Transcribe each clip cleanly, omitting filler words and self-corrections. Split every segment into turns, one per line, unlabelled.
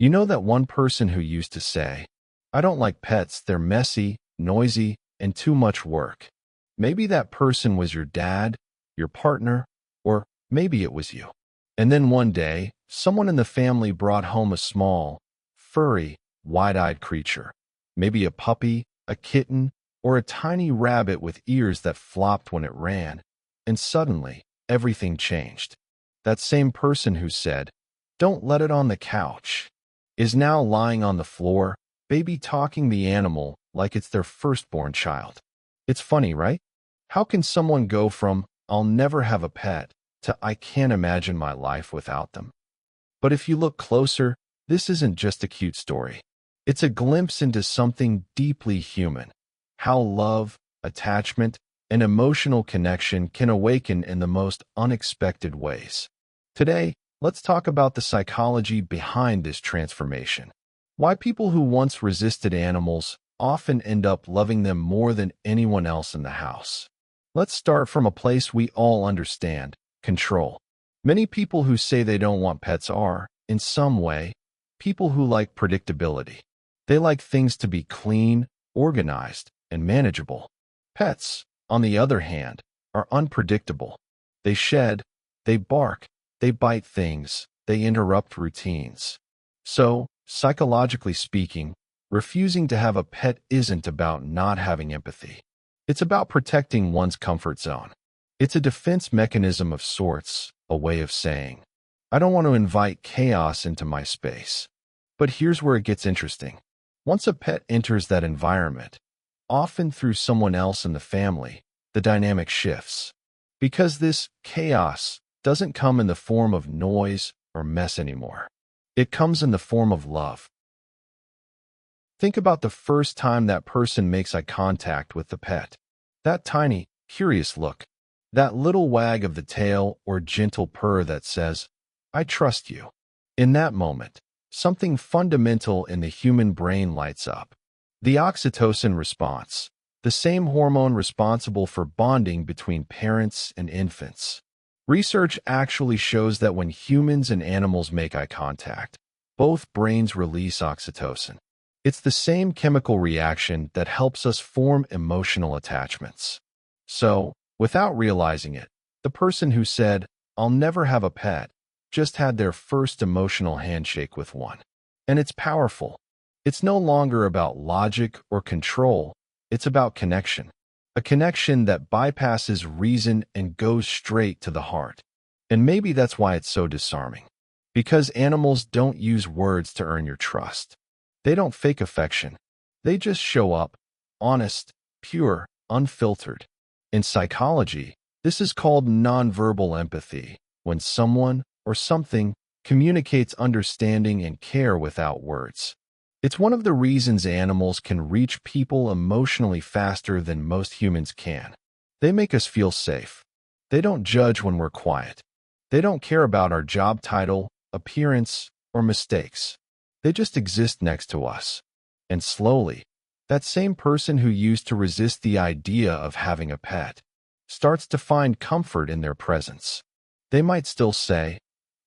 You know that one person who used to say, "I don't like pets, they're messy, noisy, and too much work." Maybe that person was your dad, your partner, or maybe it was you. And then one day, someone in the family brought home a small, furry, wide-eyed creature. Maybe a puppy, a kitten, or a tiny rabbit with ears that flopped when it ran. And suddenly, everything changed. That same person who said, "Don't let it on the couch," is now lying on the floor, baby talking the animal like it's their firstborn child. It's funny, right? How can someone go from, "I'll never have a pet," to "I can't imagine my life without them"? But if you look closer, this isn't just a cute story. It's a glimpse into something deeply human. How love, attachment, and emotional connection can awaken in the most unexpected ways. Today, let's talk about the psychology behind this transformation. Why people who once resisted animals often end up loving them more than anyone else in the house. Let's start from a place we all understand: control. Many people who say they don't want pets are, in some way, people who like predictability. They like things to be clean, organized, and manageable. Pets, on the other hand, are unpredictable. They shed, they bark, they bite things, they interrupt routines. So, psychologically speaking, refusing to have a pet isn't about not having empathy. It's about protecting one's comfort zone. It's a defense mechanism of sorts, a way of saying, "I don't want to invite chaos into my space." But here's where it gets interesting. Once a pet enters that environment, often through someone else in the family, the dynamic shifts. Because this chaos doesn't come in the form of noise or mess anymore. It comes in the form of love. Think about the first time that person makes eye contact with the pet. That tiny, curious look. That little wag of the tail or gentle purr that says, "I trust you." In that moment, something fundamental in the human brain lights up. The oxytocin response, the same hormone responsible for bonding between parents and infants. Research actually shows that when humans and animals make eye contact, both brains release oxytocin. It's the same chemical reaction that helps us form emotional attachments. So, without realizing it, the person who said, "I'll never have a pet," just had their first emotional handshake with one. And it's powerful. It's no longer about logic or control. It's about connection. A connection that bypasses reason and goes straight to the heart. And maybe that's why it's so disarming. Because animals don't use words to earn your trust. They don't fake affection. They just show up, honest, pure, unfiltered. In psychology, this is called nonverbal empathy, when someone or something communicates understanding and care without words. It's one of the reasons animals can reach people emotionally faster than most humans can. They make us feel safe. They don't judge when we're quiet. They don't care about our job title, appearance, or mistakes. They just exist next to us. And slowly, that same person who used to resist the idea of having a pet starts to find comfort in their presence. They might still say,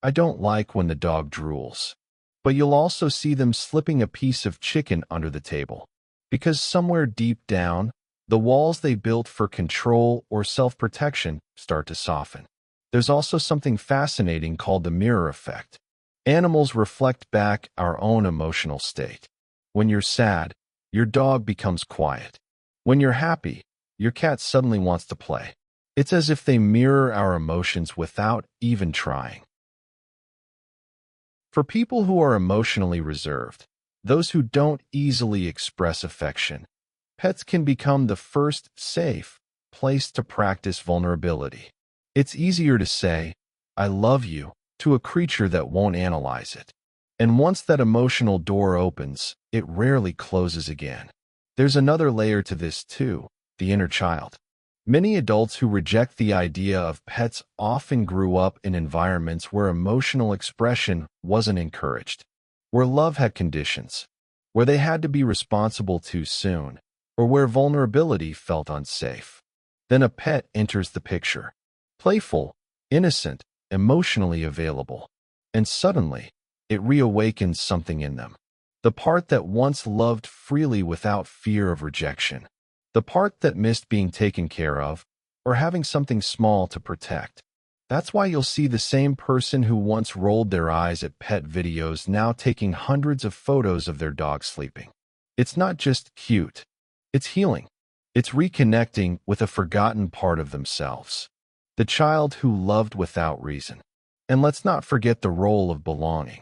"I don't like when the dog drools." But you'll also see them slipping a piece of chicken under the table. Because somewhere deep down, the walls they built for control or self-protection start to soften. There's also something fascinating called the mirror effect. Animals reflect back our own emotional state. When you're sad, your dog becomes quiet. When you're happy, your cat suddenly wants to play. It's as if they mirror our emotions without even trying. For people who are emotionally reserved, those who don't easily express affection, pets can become the first safe place to practice vulnerability. It's easier to say, "I love you," to a creature that won't analyze it. And once that emotional door opens, it rarely closes again. There's another layer to this too, the inner child. Many adults who reject the idea of pets often grew up in environments where emotional expression wasn't encouraged, where love had conditions, where they had to be responsible too soon, or where vulnerability felt unsafe. Then a pet enters the picture. Playful, innocent, emotionally available. And suddenly, it reawakens something in them. The part that once loved freely without fear of rejection. The part that missed being taken care of, or having something small to protect. That's why you'll see the same person who once rolled their eyes at pet videos now taking hundreds of photos of their dog sleeping. It's not just cute. It's healing. It's reconnecting with a forgotten part of themselves. The child who loved without reason. And let's not forget the role of belonging.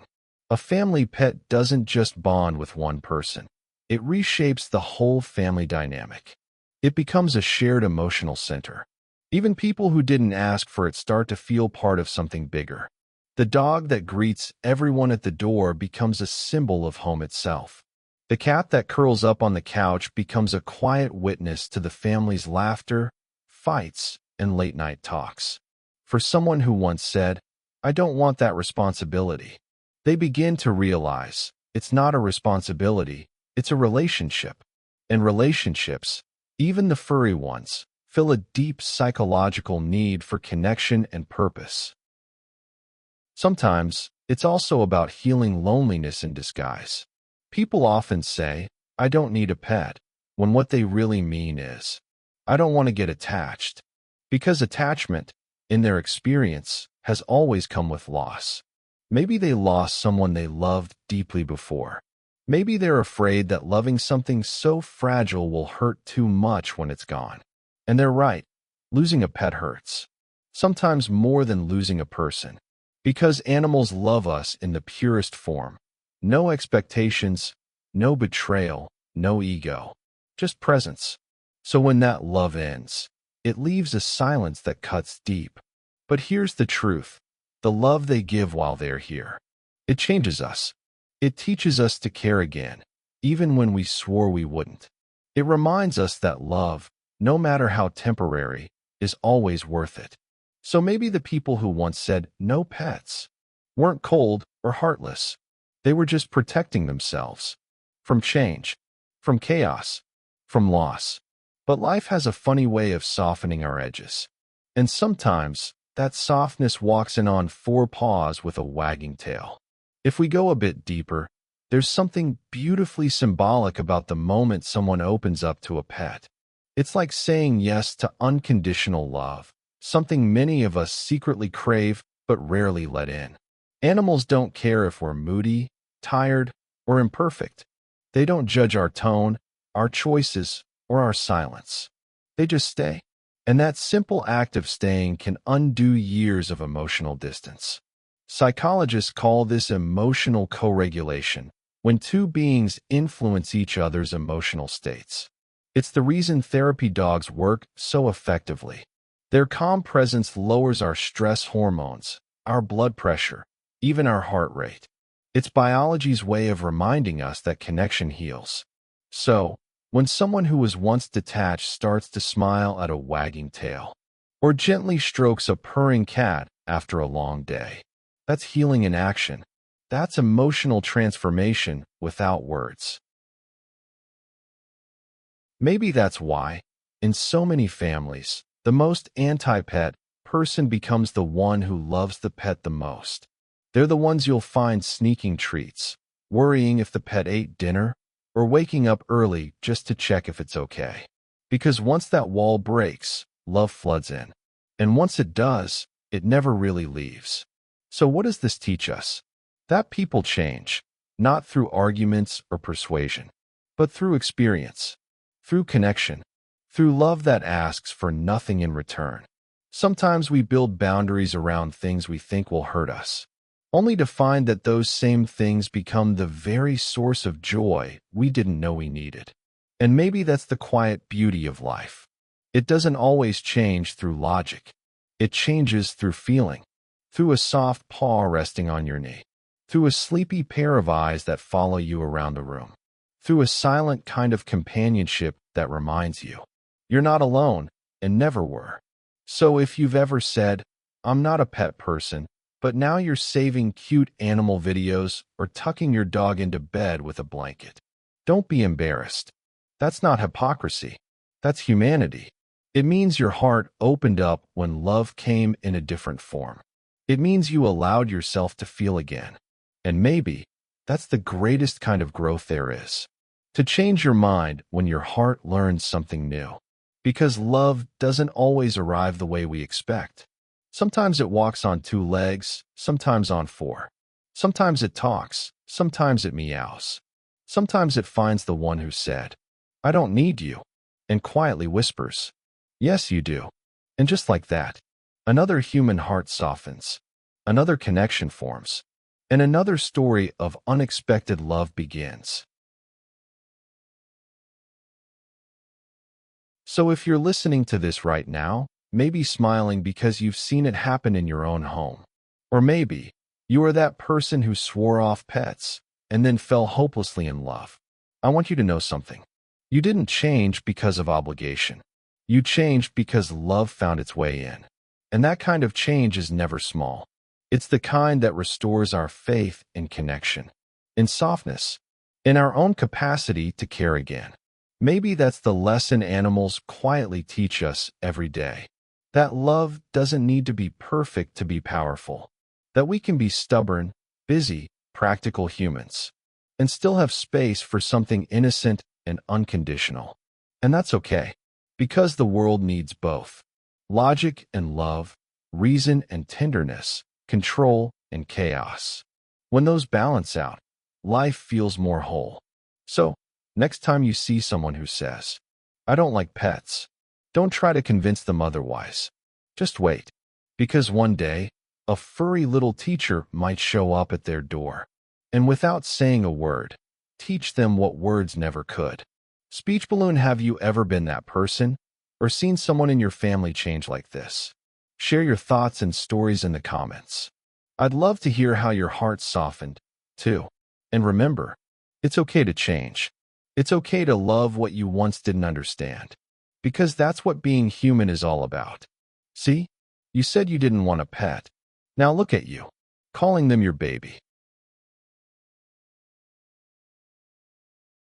A family pet doesn't just bond with one person. It reshapes the whole family dynamic. It becomes a shared emotional center. Even people who didn't ask for it start to feel part of something bigger. The dog that greets everyone at the door becomes a symbol of home itself. The cat that curls up on the couch becomes a quiet witness to the family's laughter, fights, and late-night talks. For someone who once said, "I don't want that responsibility," they begin to realize it's not a responsibility, it's a relationship. And relationships, even the furry ones, feel a deep psychological need for connection and purpose. Sometimes, it's also about healing loneliness in disguise. People often say, "I don't need a pet," when what they really mean is, "I don't want to get attached." Because attachment, in their experience, has always come with loss. Maybe they lost someone they loved deeply before. Maybe they're afraid that loving something so fragile will hurt too much when it's gone. And they're right. Losing a pet hurts. Sometimes more than losing a person. Because animals love us in the purest form. No expectations, no betrayal, no ego. Just presence. So when that love ends, it leaves a silence that cuts deep. But here's the truth. The love they give while they're here. It changes us. It teaches us to care again, even when we swore we wouldn't. It reminds us that love, no matter how temporary, is always worth it. So maybe the people who once said no pets weren't cold or heartless. They were just protecting themselves from change, from chaos, from loss. But life has a funny way of softening our edges. And sometimes, that softness walks in on four paws with a wagging tail. If we go a bit deeper, there's something beautifully symbolic about the moment someone opens up to a pet. It's like saying yes to unconditional love, something many of us secretly crave but rarely let in. Animals don't care if we're moody, tired, or imperfect. They don't judge our tone, our choices, or our silence. They just stay. And that simple act of staying can undo years of emotional distance. Psychologists call this emotional co-regulation, when two beings influence each other's emotional states. It's the reason therapy dogs work so effectively. Their calm presence lowers our stress hormones, our blood pressure, even our heart rate. It's biology's way of reminding us that connection heals. So, when someone who was once detached starts to smile at a wagging tail, or gently strokes a purring cat after a long day, that's healing in action. That's emotional transformation without words. Maybe that's why, in so many families, the most anti-pet person becomes the one who loves the pet the most. They're the ones you'll find sneaking treats, worrying if the pet ate dinner, or waking up early just to check if it's okay. Because once that wall breaks, love floods in. And once it does, it never really leaves. So what does this teach us? That people change, not through arguments or persuasion, but through experience, through connection, through love that asks for nothing in return. Sometimes we build boundaries around things we think will hurt us, only to find that those same things become the very source of joy we didn't know we needed. And maybe that's the quiet beauty of life. It doesn't always change through logic. It changes through feeling, through a soft paw resting on your knee, through a sleepy pair of eyes that follow you around the room, through a silent kind of companionship that reminds you you're not alone and never were. So if you've ever said, "I'm not a pet person," but now you're saving cute animal videos or tucking your dog into bed with a blanket, don't be embarrassed. That's not hypocrisy. That's humanity. It means your heart opened up when love came in a different form. It means you allowed yourself to feel again. And maybe that's the greatest kind of growth there is. To change your mind when your heart learns something new. Because love doesn't always arrive the way we expect. Sometimes it walks on two legs, sometimes on four. Sometimes it talks, sometimes it meows. Sometimes it finds the one who said, "I don't need you," and quietly whispers, "Yes, you do." And just like that, another human heart softens, another connection forms, and another story of unexpected love begins. So if you're listening to this right now, maybe smiling because you've seen it happen in your own home. Or maybe you are that person who swore off pets and then fell hopelessly in love. I want you to know something. You didn't change because of obligation. You changed because love found its way in. And that kind of change is never small. It's the kind that restores our faith in connection, in softness, in our own capacity to care again. Maybe that's the lesson animals quietly teach us every day. That love doesn't need to be perfect to be powerful. That we can be stubborn, busy, practical humans, and still have space for something innocent and unconditional. And that's okay, because the world needs both. Logic and love, reason and tenderness, control and chaos. When those balance out, life feels more whole. So, next time you see someone who says, "I don't like pets," don't try to convince them otherwise. Just wait, because one day, a furry little teacher might show up at their door, and without saying a word, teach them what words never could. Speech balloon, have you ever been that person, or seen someone in your family change like this? Share your thoughts and stories in the comments. I'd love to hear how your heart softened, too. And remember, it's okay to change. It's okay to love what you once didn't understand, because that's what being human is all about. See, you said you didn't want a pet. Now look at you, calling them your baby.